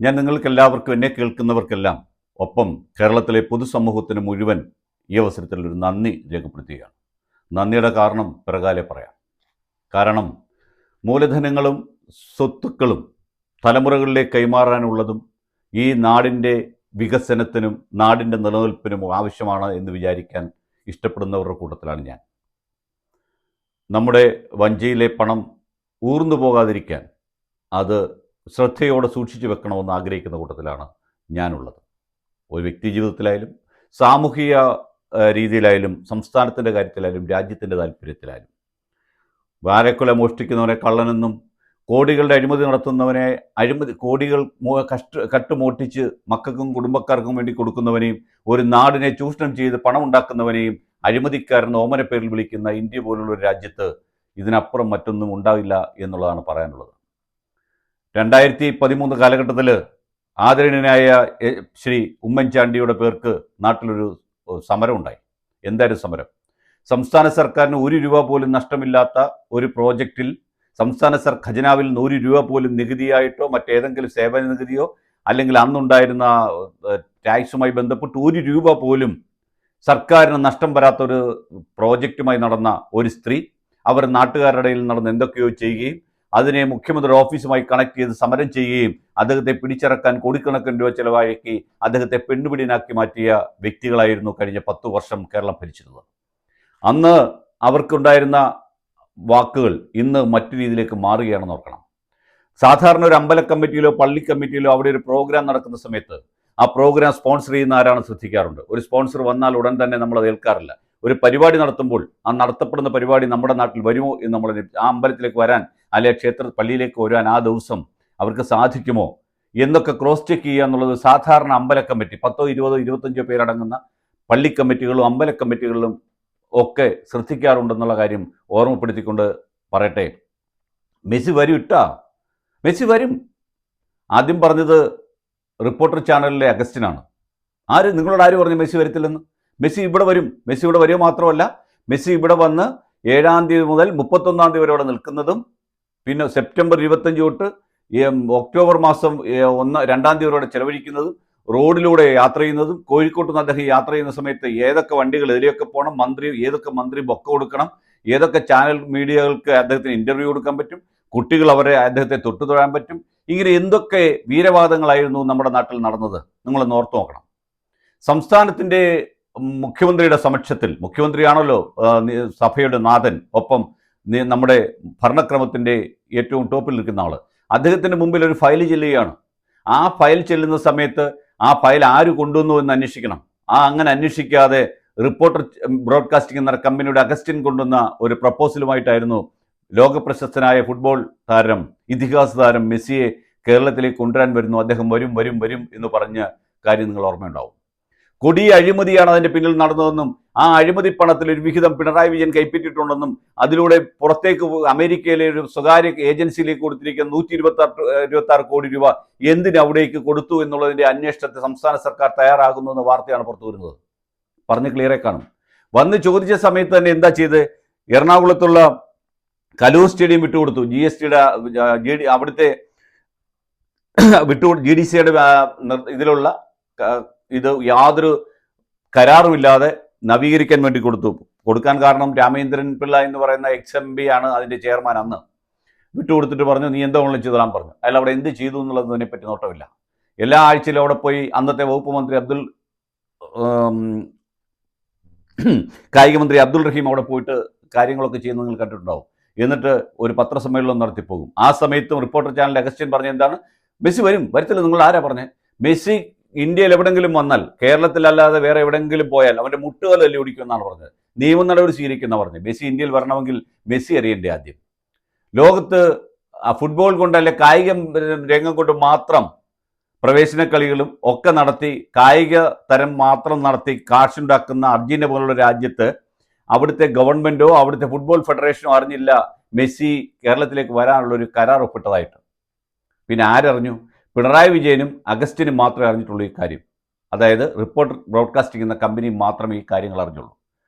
ഞാൻ നിങ്ങൾക്കെല്ലാവർക്കും, എന്നെ കേൾക്കുന്നവർക്കെല്ലാം, ഒപ്പം കേരളത്തിലെ പൊതുസമൂഹത്തിന് മുഴുവൻ ഈ അവസരത്തിൽ ഒരു നന്ദി രേഖപ്പെടുത്തുകയാണ്. നന്ദിയുടെ കാരണം പിറകാലെ പറയാം. കാരണം മൂലധനങ്ങളും സ്വത്തുക്കളും തലമുറകളിലേക്ക് കൈമാറാനുള്ളതും ഈ നാടിൻ്റെ വികസനത്തിനും നാടിൻ്റെ നിലനിൽപ്പിനും ആവശ്യമാണ് എന്ന് വിചാരിക്കാൻ ഇഷ്ടപ്പെടുന്നവരുടെ കൂട്ടത്തിലാണ് ഞാൻ. നമ്മുടെ വഞ്ചിയിലെ പണം ഊർന്നു പോകാതിരിക്കാൻ അത് ശ്രദ്ധയോടെ സൂക്ഷിച്ചു വെക്കണമെന്ന് ആഗ്രഹിക്കുന്ന കൂട്ടത്തിലാണ് ഞാനുള്ളത്. ഒരു വ്യക്തി ജീവിതത്തിലായാലും സാമൂഹിക രീതിയിലായാലും സംസ്ഥാനത്തിൻ്റെ കാര്യത്തിലായാലും രാജ്യത്തിൻ്റെ താല്പര്യത്തിലായാലും വാരക്കൊല മോഷ്ടിക്കുന്നവനെ കള്ളനെന്നും കോടികളുടെ അഴിമതി നടത്തുന്നവനെ കോടികൾ കട്ടുമോട്ടിച്ച് മക്കൾക്കും കുടുംബക്കാർക്കും വേണ്ടി കൊടുക്കുന്നവനെയും ഒരു നാടിനെ ചൂഷണം ചെയ്ത് പണം ഉണ്ടാക്കുന്നവനെയും അഴിമതിക്കാരൻ ഓമന പേരിൽ വിളിക്കുന്ന ഇന്ത്യ പോലുള്ള ഒരു രാജ്യത്ത് ഇതിനപ്പുറം മറ്റൊന്നും ഉണ്ടാവില്ല എന്നുള്ളതാണ് പറയാനുള്ളത്. 2013 കാലഘട്ടത്തിൽ ആദരണീയനായ ശ്രീ ഉമ്മൻചാണ്ടിയുടെ പേർക്ക് നാട്ടിലൊരു സമരം ഉണ്ടായി. എന്തായാലും സമരം, സംസ്ഥാന സർക്കാരിന് 1 രൂപ പോലും നഷ്ടമില്ലാത്ത ഒരു പ്രോജക്റ്റിൽ സംസ്ഥാന ഖജനാവിൽ നിന്ന് 1 രൂപ പോലും നികുതിയായിട്ടോ മറ്റേതെങ്കിലും സേവന നികുതിയോ അല്ലെങ്കിൽ അന്നുണ്ടായിരുന്ന ടാക്സുമായി ബന്ധപ്പെട്ട് 1 രൂപ പോലും സർക്കാരിന് നഷ്ടം വരാത്ത ഒരു പ്രോജക്റ്റുമായി നടന്ന ഒരു സ്ത്രീ അവർ നാട്ടുകാരുടെ ഇടയിൽ നടന്ന് എന്തൊക്കെയോ ചെയ്യുകയും അതിനെ മുഖ്യമന്ത്രി ഓഫീസുമായി കണക്ട് ചെയ്ത് സമരം ചെയ്യുകയും അദ്ദേഹത്തെ പിടിച്ചിറക്കാൻ കോടിക്കണക്കിന് രൂപ ചെലവാക്കി അദ്ദേഹത്തെ പെണ്ണുപിടിയനാക്കി മാറ്റിയ വ്യക്തികളായിരുന്നു കഴിഞ്ഞ 10 വർഷം കേരളം ഭരിച്ചിരുന്നത്. അന്ന് അവർക്കുണ്ടായിരുന്ന വാക്കുകൾ ഇന്ന് മറ്റു രീതിയിലേക്ക് മാറുകയാണെന്ന് ഓർക്കണം. സാധാരണ ഒരു അമ്പല കമ്മിറ്റിയിലോ പള്ളി കമ്മിറ്റിയിലോ അവിടെ ഒരു പ്രോഗ്രാം നടക്കുന്ന സമയത്ത് ആ പ്രോഗ്രാം സ്പോൺസർ ചെയ്യുന്ന ആരാണ് ശ്രദ്ധിക്കാറുണ്ട്. ഒരു സ്പോൺസർ വന്നാൽ ഉടൻ തന്നെ നമ്മളത് ഏൽക്കാറില്ല. ഒരു പരിപാടി നടത്തുമ്പോൾ ആ നടത്തപ്പെടുന്ന പരിപാടി നമ്മുടെ നാട്ടിൽ വരുമോ എന്ന് നമ്മൾ ആ അമ്പലത്തിലേക്ക് വരാൻ അല്ലെങ്കിൽ പള്ളിയിലേക്ക് വരാൻ ആ ദിവസം അവർക്ക് സാധിക്കുമോ എന്നൊക്കെ ക്രോസ് ചെക്ക് ചെയ്യുക എന്നുള്ളത് സാധാരണ അമ്പല കമ്മിറ്റി 10, 20, 25 പേരടങ്ങുന്ന പള്ളി കമ്മിറ്റികളും അമ്പല കമ്മിറ്റികളിലും ഒക്കെ ശ്രദ്ധിക്കാറുണ്ടെന്നുള്ള കാര്യം ഓർമ്മപ്പെടുത്തിക്കൊണ്ട് പറയട്ടെ. മെസ്സി വരും മെസ്സി വരും. ആദ്യം പറഞ്ഞത് റിപ്പോർട്ടർ ചാനലിലെ അഗസ്റ്റിനാണ്. നിങ്ങളോട് ആര് പറഞ്ഞു മെസ്സി വരത്തില്ലെന്ന്? മെസ്സി ഇവിടെ വരും. മെസ്സി ഇവിടെ വരിക മാത്രമല്ല, മെസ്സി ഇവിടെ വന്ന് 7-ാം തീയതി മുതൽ 31-ാം തീയതി വരെ ഇവിടെ നിൽക്കുന്നതും പിന്നെ സെപ്റ്റംബർ 25 തൊട്ട് ഒക്ടോബർ മാസം 2-ാം തീയതി വരെ ചെലവഴിക്കുന്നതും റോഡിലൂടെ യാത്ര ചെയ്യുന്നതും കോഴിക്കോട്ട് നിന്ന് അദ്ദേഹം യാത്ര ചെയ്യുന്ന സമയത്ത് ഏതൊക്കെ വണ്ടികൾ എതിരെയൊക്കെ പോകണം, ഏതൊക്കെ മന്ത്രി ബൊക്ക കൊടുക്കണം, ഏതൊക്കെ ചാനൽ മീഡിയകൾക്ക് അദ്ദേഹത്തിന് ഇൻ്റർവ്യൂ കൊടുക്കാൻ പറ്റും, കുട്ടികൾ അദ്ദേഹത്തെ തൊട്ടുതൊഴാൻ പറ്റും, ഇങ്ങനെ എന്തൊക്കെ വീരവാദങ്ങളായിരുന്നു നമ്മുടെ നാട്ടിൽ നടന്നത് നിങ്ങളൊന്ന് ഓർത്തു നോക്കണം. സംസ്ഥാനത്തിൻ്റെ മുഖ്യമന്ത്രിയുടെ സമക്ഷത്തിൽ, മുഖ്യമന്ത്രിയാണല്ലോ സഭയുടെ നാഥൻ, ഒപ്പം നമ്മുടെ ഭരണക്രമത്തിൻ്റെ ഏറ്റവും ടോപ്പിൽ നിൽക്കുന്ന ആൾ, അദ്ദേഹത്തിൻ്റെ മുമ്പിൽ ഒരു ഫയൽ ചെല്ലുകയാണ്. ആ ഫയൽ ചെല്ലുന്ന സമയത്ത് ആ ഫയൽ ആര് കൊണ്ടുവന്നു എന്ന് അന്വേഷിക്കണം. അങ്ങനെ അന്വേഷിക്കാതെ റിപ്പോർട്ടർ ബ്രോഡ്കാസ്റ്റിംഗ് എന്ന കമ്പനിയുടെ അഗസ്റ്റിൻ കൊണ്ടുവന്ന ഒരു പ്രപ്പോസലുമായിട്ടായിരുന്നു ലോകപ്രശസ്തനായ ഫുട്ബോൾ താരം, ഇതിഹാസ താരം മെസ്സിയെ കേരളത്തിലേക്ക് കൊണ്ടുവരാൻ വരുന്നു. അദ്ദേഹം വരും വരും വരും എന്ന് പറഞ്ഞ കാര്യം നിങ്ങൾ ഓർമ്മയുണ്ടാവും. കൊടിയ അഴിമതിയാണ് അതിൻ്റെ പിന്നിൽ നടന്നതെന്നും ആ അഴിമതി പണത്തിൽ ഒരു വിഹിതം പിണറായി വിജയൻ കൈപ്പറ്റിയിട്ടുണ്ടെന്നും അതിലൂടെ പുറത്തേക്ക് അമേരിക്കയിലെ ഒരു സ്വകാര്യ ഏജൻസിയിലേക്ക് കൊടുത്തിരിക്കുന്ന 126 കോടി രൂപ എന്തിന് അവിടേക്ക് കൊടുത്തു എന്നുള്ളതിൻ്റെ അന്വേഷണത്തെ സംസ്ഥാന സർക്കാർ തയ്യാറാകുന്നു എന്ന വാർത്തയാണ് പുറത്തു വരുന്നത്. പറഞ്ഞ് ക്ലിയറെ കാണും. വന്ന് ചോദിച്ച സമയത്ത് തന്നെ എന്താ ചെയ്ത്? എറണാകുളത്തുള്ള കലൂർ സ്റ്റേഡിയം വിട്ടുകൊടുത്തു. അവിടുത്തെ GDC-യുടെ ഇതിലുള്ള ഇത് യാതൊരു കരാറുമില്ലാതെ നവീകരിക്കാൻ വേണ്ടി കൊടുക്കാൻ കാരണം രാമേന്ദ്രൻ പിള്ള എന്ന് പറയുന്ന XMB ആണ് അതിൻ്റെ ചെയർമാൻ. അന്ന് വിട്ടുകൊടുത്തിട്ട് പറഞ്ഞു നീ എന്തോ ഉള്ളിൽ ചെയ്തോളാൻ പറഞ്ഞു. അയാൾ അവിടെ എന്ത് ചെയ്തു എന്നുള്ളതിനെ പറ്റി നോട്ടമില്ല. എല്ലാ ആഴ്ചയിലും അവിടെ പോയി അന്നത്തെ വകുപ്പ് മന്ത്രി കായിക മന്ത്രി അബ്ദുൾ റഹീം അവിടെ പോയിട്ട് കാര്യങ്ങളൊക്കെ ചെയ്യുന്നത് നിങ്ങൾ കണ്ടിട്ടുണ്ടാവും. എന്നിട്ട് ഒരു പത്രസമ്മേളനം നടത്തിപ്പോകും. ആ സമയത്തും റിപ്പോർട്ടർ ചാനൽ അഗസ്റ്റിൻ പറഞ്ഞ എന്താണ്? മെസ്സി വരത്തില്ല. നിങ്ങൾ ആരാ പറഞ്ഞേ? മെസ്സി ഇന്ത്യയിൽ എവിടെങ്കിലും വന്നാൽ, കേരളത്തിലല്ലാതെ വേറെ എവിടെയെങ്കിലും പോയാൽ അവൻ്റെ മുട്ടുകാലല്ലേ ഓടിക്കുമെന്നാണ് പറഞ്ഞത്. നിയമ നടപടി സ്വീകരിക്കുന്ന പറഞ്ഞത്. മെസ്സി ഇന്ത്യയിൽ വരണമെങ്കിൽ മെസ്സി അറിയണ്ടേ ആദ്യം? ലോകത്ത് ഫുട്ബോൾ കൊണ്ടല്ല കായിക രംഗം കൊണ്ട് മാത്രം പ്രവേശന കളികളും ഒക്കെ നടത്തി കായിക തരം മാത്രം നടത്തി കാശുണ്ടാക്കുന്ന അർജന്റീന പോലുള്ള രാജ്യത്ത് അവിടുത്തെ ഗവൺമെൻറ്റോ അവിടുത്തെ ഫുട്ബോൾ ഫെഡറേഷനോ അറിഞ്ഞില്ല മെസ്സി കേരളത്തിലേക്ക് വരാനുള്ളൊരു കരാർ ഒപ്പിട്ടതായിട്ട്. പിന്നെ ആരറിഞ്ഞു? പിണറായി വിജയനും അഗസ്റ്റിനും മാത്രമേ അറിഞ്ഞിട്ടുള്ളൂ ഈ കാര്യം. അതായത് റിപ്പോർട്ടർ ബ്രോഡ്കാസ്റ്റിംഗ് എന്ന കമ്പനി മാത്രമേ ഈ കാര്യങ്ങൾ അറിഞ്ഞുള്ളൂ.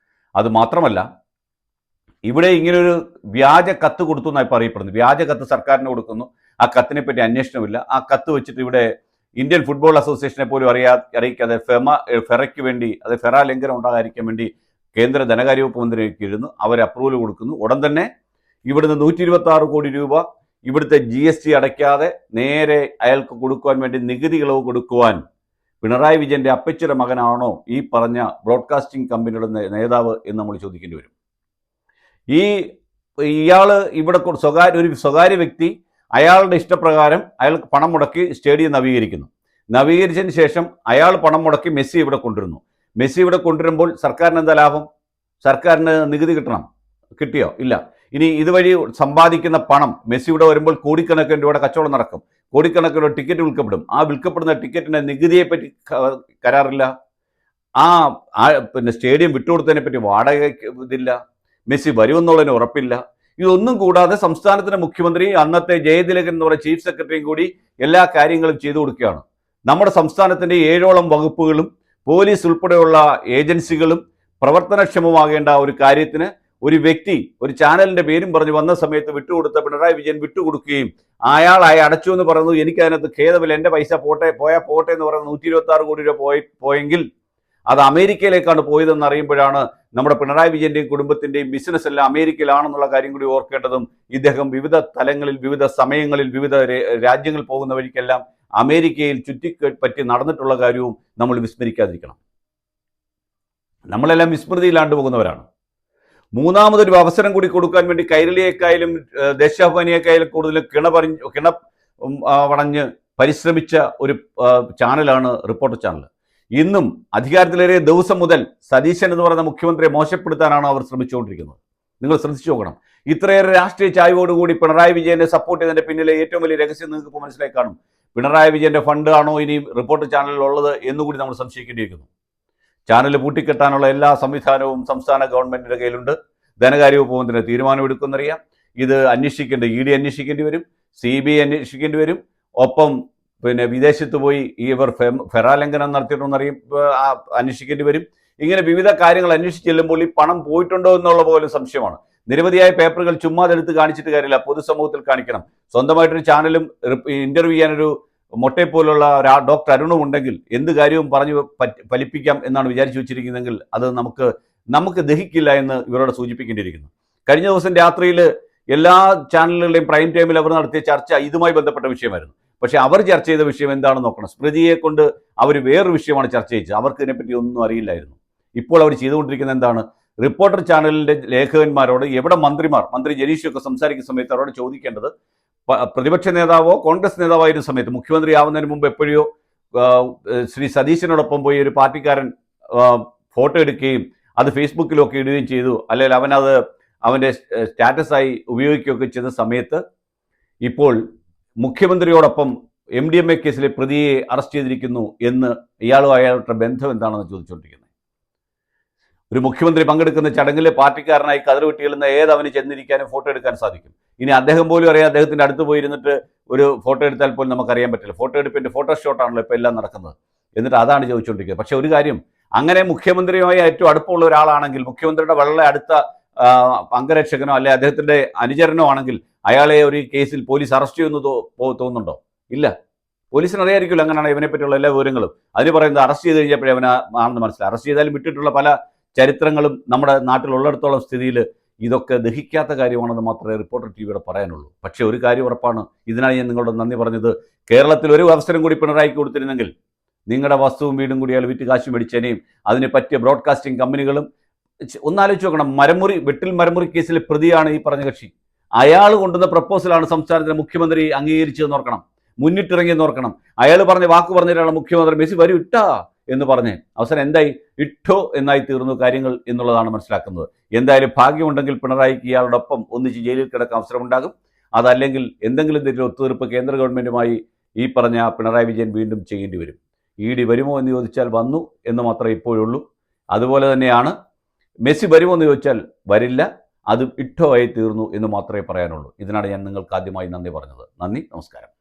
അത് മാത്രമല്ല, ഇവിടെ ഇങ്ങനൊരു വ്യാജ കത്ത് കൊടുത്തു എന്നായി പറയപ്പെടുന്നു. വ്യാജ കത്ത് സർക്കാരിന് കൊടുക്കുന്നു. ആ കത്തിനെ പറ്റി അന്വേഷണമില്ല. ആ കത്ത് വെച്ചിട്ട് ഇവിടെ ഇന്ത്യൻ ഫുട്ബോൾ അസോസിയേഷനെ പോലും അറിയിക്കാതെ ഫെറയ്ക്ക് വേണ്ടി അത് ഫെറ ലംഘനം ഉണ്ടാകാതിരിക്കാൻ വേണ്ടി കേന്ദ്ര ധനകാര്യ വകുപ്പ് മന്ത്രിക്ക് എഴുതുന്നു, അവർ അപ്രൂവൽ കൊടുക്കുന്നു. ഉടൻ തന്നെ ഇവിടുന്ന് 126 കോടി രൂപ ഇവിടുത്തെ GST അടയ്ക്കാതെ നേരെ അയാൾക്ക് കൊടുക്കുവാൻ വേണ്ടി നികുതി ഇളവ് കൊടുക്കുവാൻ പിണറായി വിജയന്റെ അപ്പച്ചിയുടെ മകനാണോ ഈ പറഞ്ഞ ബ്രോഡ്കാസ്റ്റിംഗ് കമ്പനിയുടെ നേതാവ് എന്ന് നമ്മൾ ചോദിക്കേണ്ടി വരും. ഇയാള് ഇവിടെ ഒരു സ്വകാര്യ വ്യക്തി അയാളുടെ ഇഷ്ടപ്രകാരം അയാൾക്ക് പണം മുടക്കി സ്റ്റേഡിയം നവീകരിക്കുന്നു. നവീകരിച്ചതിന് ശേഷം അയാൾ പണം മുടക്കി മെസ്സി ഇവിടെ കൊണ്ടുവരുന്നു. മെസ്സി ഇവിടെ കൊണ്ടുവരുമ്പോൾ സർക്കാരിന് എന്താ ലാഭം? സർക്കാരിന് നികുതി കിട്ടിയോ? ഇല്ല. ഇനി ഇതുവഴി സമ്പാദിക്കുന്ന പണം മെസ്സി ഇവിടെ വരുമ്പോൾ കോടിക്കണക്കിന് രൂപയുടെ കച്ചവടം നടക്കും, കോടിക്കണക്കിന് രൂപ ടിക്കറ്റ് വിൽക്കപ്പെടും. ആ വിൽക്കപ്പെടുന്ന ടിക്കറ്റിന്റെ നികുതിയെ പറ്റി കരാറില്ല. പിന്നെ സ്റ്റേഡിയം വിട്ടുകൊടുത്തതിനെ പറ്റി വാടക ഇതില്ല. മെസ്സി വരുമെന്നുള്ളതിന് ഉറപ്പില്ല. ഇതൊന്നും കൂടാതെ സംസ്ഥാനത്തിന്റെ മുഖ്യമന്ത്രി അന്നത്തെ ജയതിലകൻ എന്ന് പറയുന്ന ചീഫ് സെക്രട്ടറിയും കൂടി എല്ലാ കാര്യങ്ങളും ചെയ്തു കൊടുക്കുകയാണ്. നമ്മുടെ സംസ്ഥാനത്തിന്റെ 7ഓളം വകുപ്പുകളും പോലീസ് ഉൾപ്പെടെയുള്ള ഏജൻസികളും പ്രവർത്തനക്ഷമമാകേണ്ട ഒരു കാര്യത്തിന് ഒരു വ്യക്തി ഒരു ചാനലിന്റെ പേരും പറഞ്ഞ് വന്ന സമയത്ത് വിട്ടുകൊടുത്ത പിണറായി വിജയൻ വിട്ടുകൊടുക്കുകയും അയാളായി അടച്ചു എന്ന് പറയുന്നു. എനിക്കതിനകത്ത് ഖേദമില്ല, എൻ്റെ പൈസ പോട്ടെ എന്ന് പറയുന്നത് 126 കോടി രൂപ പോയെങ്കിൽ അത് അമേരിക്കയിലേക്കാണ് പോയതെന്ന് അറിയുമ്പോഴാണ് നമ്മുടെ പിണറായി വിജയന്റെയും കുടുംബത്തിന്റെയും ബിസിനസ് എല്ലാം അമേരിക്കയിലാണെന്നുള്ള കാര്യം കൂടി ഓർക്കേണ്ടതും. ഇദ്ദേഹം വിവിധ തലങ്ങളിൽ വിവിധ സമയങ്ങളിൽ വിവിധ രാജ്യങ്ങൾ പോകുന്ന വഴിക്കെല്ലാം അമേരിക്കയിൽ ചുറ്റിപ്പറ്റി നടന്നിട്ടുള്ള കാര്യവും നമ്മൾ വിസ്മരിക്കാതിരിക്കണം. നമ്മളെല്ലാം വിസ്മൃതിയിലാണ്ട് പോകുന്നവരാണ്. മൂന്നാമതൊരു അവസരം കൂടി കൊടുക്കാൻ വേണ്ടി കൈരളിയേക്കായാലും ദേശാഭിമാനിയേക്കായാലും കൂടുതൽ കിണവടഞ്ഞ് പരിശ്രമിച്ച ഒരു ചാനലാണ് റിപ്പോർട്ടർ ചാനൽ. ഇന്നും അധികാരത്തിലേറിയ ദിവസം മുതൽ സതീശൻ എന്ന് പറയുന്ന മുഖ്യമന്ത്രിയെ മോശപ്പെടുത്താനാണ് അവർ ശ്രമിച്ചുകൊണ്ടിരിക്കുന്നത്. നിങ്ങൾ ശ്രദ്ധിച്ചു നോക്കണം. ഇത്രയേറെ രാഷ്ട്രീയ ചായ്വോടുകൂടി പിണറായി വിജയനെ സപ്പോർട്ട് ചെയ്തതിന്റെ പിന്നിലെ ഏറ്റവും വലിയ രഹസ്യം നിങ്ങൾക്ക് ഇപ്പോൾ മനസ്സിലായി കാണും. പിണറായി വിജയന്റെ ഫണ്ട് ആണോ ഇനി റിപ്പോർട്ടർ ചാനലിൽ ഉള്ളത് എന്നുകൂടി നമ്മൾ സംശയിക്കേണ്ടിയിരിക്കുന്നു. ചാനൽ പൂട്ടിക്കെട്ടാനുള്ള എല്ലാ സംവിധാനവും സംസ്ഥാന ഗവൺമെന്റിന്റെ കയ്യിലുണ്ട്. ധനകാര്യ വകുപ്പ് മന്ത്രി തീരുമാനമെടുക്കുമെന്നറിയാം. ഇത് അന്വേഷിക്കേണ്ട ED അന്വേഷിക്കേണ്ടി വരും, CBI അന്വേഷിക്കേണ്ടി വരും. ഒപ്പം പിന്നെ വിദേശത്ത് പോയി ഇവർ ഫെറ ലംഘനം നടത്തിയിട്ടുണ്ടെന്നറിയും അന്വേഷിക്കേണ്ടി വരും. ഇങ്ങനെ വിവിധ കാര്യങ്ങൾ അന്വേഷിച്ച് ചെല്ലുമ്പോൾ ഈ പണം പോയിട്ടുണ്ടോ എന്നുള്ള പോലും സംശയമാണ്. നിരവധിയായ പേപ്പറുകൾ ചുമ്മാതെടുത്ത് കാണിച്ചിട്ട് കാര്യമില്ല, പൊതുസമൂഹത്തിൽ കാണിക്കണം. സ്വന്തമായിട്ടൊരു ചാനലും ഇന്റർവ്യൂ ചെയ്യാനൊരു മൊട്ടയെ പോലുള്ള ഡോക്ടർ അരുണും ഉണ്ടെങ്കിൽ എന്ത് കാര്യവും പറഞ്ഞു ഫലിപ്പിക്കാം എന്നാണ് വിചാരിച്ചു വെച്ചിരിക്കുന്നതെങ്കിൽ അത് നമുക്ക് ദഹിക്കില്ല എന്ന് ഇവരോട് സൂചിപ്പിക്കേണ്ടിയിരിക്കുന്നു. കഴിഞ്ഞ ദിവസം രാത്രിയിൽ എല്ലാ ചാനലുകളുടെയും പ്രൈം ടൈമിൽ അവർ നടത്തിയ ചർച്ച ഇതുമായി ബന്ധപ്പെട്ട വിഷയമായിരുന്നു. പക്ഷെ അവർ ചർച്ച ചെയ്ത വിഷയം എന്താണെന്ന് നോക്കണം. സ്മൃതിയെ കൊണ്ട് അവർ വേറൊരു വിഷയമാണ് ചർച്ച ചെയ്തത്. അവർക്ക് ഇതിനെപ്പറ്റി ഒന്നും അറിയില്ലായിരുന്നു. ഇപ്പോൾ അവർ ചെയ്തുകൊണ്ടിരിക്കുന്നത് എന്താണ്? റിപ്പോർട്ടർ ചാനലിന്റെ ലേഖകന്മാരോട് എവിടെ മന്ത്രി ജനീഷൊക്കെ സംസാരിക്കുന്ന സമയത്ത് അവരോട് ചോദിക്കേണ്ടത്, പ്രതിപക്ഷ നേതാവോ കോൺഗ്രസ് നേതാവോ ആയിരുന്ന സമയത്ത് മുഖ്യമന്ത്രി ആവുന്നതിന് മുമ്പ് എപ്പോഴോ ശ്രീ സതീശനോടൊപ്പം പോയി ഒരു പാർട്ടിക്കാരൻ ഫോട്ടോ എടുക്കുകയും അത് ഫേസ്ബുക്കിലൊക്കെ ഇടുകയും ചെയ്തു, അല്ലെങ്കിൽ അവനത് അവൻ്റെ സ്റ്റാറ്റസായി ഉപയോഗിക്കുകയൊക്കെ ചെയ്ത സമയത്ത് ഇപ്പോൾ മുഖ്യമന്ത്രിയോടൊപ്പം MDMA കേസിലെ പ്രതിയെ അറസ്റ്റ് ചെയ്തിരിക്കുന്നു എന്ന് ഇയാളും അയാളുടെ ബന്ധം എന്താണെന്ന് ചോദിച്ചുകൊണ്ടിരിക്കുന്നത്. ഒരു മുഖ്യമന്ത്രി പങ്കെടുക്കുന്ന ചടങ്ങിൽ പാർട്ടിക്കാരനായി കതറ് വെട്ടിയെല്ലുന്ന ഏതവന് ചെന്നിരിക്കാനും ഫോട്ടോ എടുക്കാൻ സാധിക്കും. ഇനി അദ്ദേഹം പോലും അറിയാം, അദ്ദേഹത്തിന്റെ അടുത്ത് പോയിരുന്നിട്ട് ഒരു ഫോട്ടോ എടുത്താൽ പോലും നമുക്കറിയാൻ പറ്റില്ല. ഫോട്ടോ എടുപ്പിന്റെ ഫോട്ടോഷോട്ടാണല്ലോ ഇപ്പോൾ എല്ലാം നടക്കുന്നത്. എന്നിട്ട് അതാണ് ചോദിച്ചുകൊണ്ടിരിക്കുന്നത്. പക്ഷെ ഒരു കാര്യം, അങ്ങനെ മുഖ്യമന്ത്രിയുമായി ഏറ്റവും അടുപ്പമുള്ള ഒരാളാണെങ്കിൽ, മുഖ്യമന്ത്രിയുടെ വളരെ അടുത്ത അംഗരക്ഷകനോ അല്ലെ അദ്ദേഹത്തിന്റെ അനുചരനോ ആണെങ്കിൽ അയാളെ ഒരു കേസിൽ പോലീസ് അറസ്റ്റ് ചെയ്യുന്നു തോന്നുന്നുണ്ടോ? ഇല്ല. പോലീസിന് അറിയായിരിക്കുമല്ലോ അങ്ങനെയാണ് ഇവനെ പറ്റിയുള്ള എല്ലാ വിവരങ്ങളും. അതിന് പറയുന്നത് അറസ്റ്റ് ചെയ്ത് കഴിഞ്ഞപ്പോഴേ അവനാണെന്ന് മനസ്സിലായി. അറസ്റ്റ് ചെയ്താലും വിട്ടിട്ടുള്ള പല ചരിത്രങ്ങളും നമ്മുടെ നാട്ടിലുള്ളിടത്തോളം സ്ഥിതിയിൽ ഇതൊക്കെ ദഹിക്കാത്ത കാര്യമാണെന്ന് മാത്രമേ റിപ്പോർട്ടർ TVയുടെ പറയാനുള്ളൂ. പക്ഷേ ഒരു കാര്യം ഉറപ്പാണ്, ഇതിനായി ഞാൻ നിങ്ങളോട് നന്ദി പറഞ്ഞത്. കേരളത്തിൽ ഒരു അവസരം കൂടി പിണറായിക്ക് കൊടുത്തിരുന്നെങ്കിൽ നിങ്ങളുടെ വസ്തുവും വീടും കൂടി അയാൾ വിറ്റ് കാശ് മേടിച്ചേനെയും അതിന് പറ്റിയ ബ്രോഡ്കാസ്റ്റിംഗ് കമ്പനികളും. ഒന്നാലോചിച്ച് നോക്കണം, വെട്ടിൽ മരമുറി കേസിലെ പ്രതിയാണ് ഈ പറഞ്ഞ കക്ഷി. അയാൾ കൊണ്ടുവന്ന പ്രപ്പോസലാണ് സംസ്ഥാനത്തിലെ മുഖ്യമന്ത്രി അംഗീകരിച്ചതെന്ന് ഓർക്കണം, മുന്നിട്ടിറങ്ങിയെന്ന് ഓർക്കണം. അയാൾ പറഞ്ഞ വാക്ക് പറഞ്ഞിട്ടാണ് മുഖ്യമന്ത്രി മെസ്സി വരും ഇട്ടാ എന്ന് പറഞ്ഞ് അവസാനം എന്തായി? ഇട്ടോ എന്നായി തീർന്നു കാര്യങ്ങൾ എന്നുള്ളതാണ് മനസ്സിലാക്കുന്നത്. എന്തായാലും ഭാഗ്യമുണ്ടെങ്കിൽ പിണറായിക്ക് ഇയാളോടൊപ്പം ഒന്നിച്ച് ജയിലിൽ കിടക്കാൻ അവസരമുണ്ടാകും. അതല്ലെങ്കിൽ എന്തെങ്കിലും തരത്തിലുള്ള ഒത്തുതീർപ്പ് കേന്ദ്ര ഗവൺമെന്റുമായി ഈ പറഞ്ഞ പിണറായി വിജയൻ വീണ്ടും ചെയ്യേണ്ടി വരും. ED വരുമോ എന്ന് ചോദിച്ചാൽ വന്നു എന്ന് മാത്രമേ ഇപ്പോഴുള്ളൂ. അതുപോലെ തന്നെയാണ് മെസ്സി വരുമോ എന്ന് ചോദിച്ചാൽ വരില്ല, അത് ഇട്ടോ ആയി തീർന്നു എന്ന് മാത്രമേ പറയാനുള്ളൂ. ഇതിനാണ് ഞാൻ നിങ്ങൾക്ക് ആദ്യമായി നന്ദി പറഞ്ഞത്. നന്ദി, നമസ്കാരം.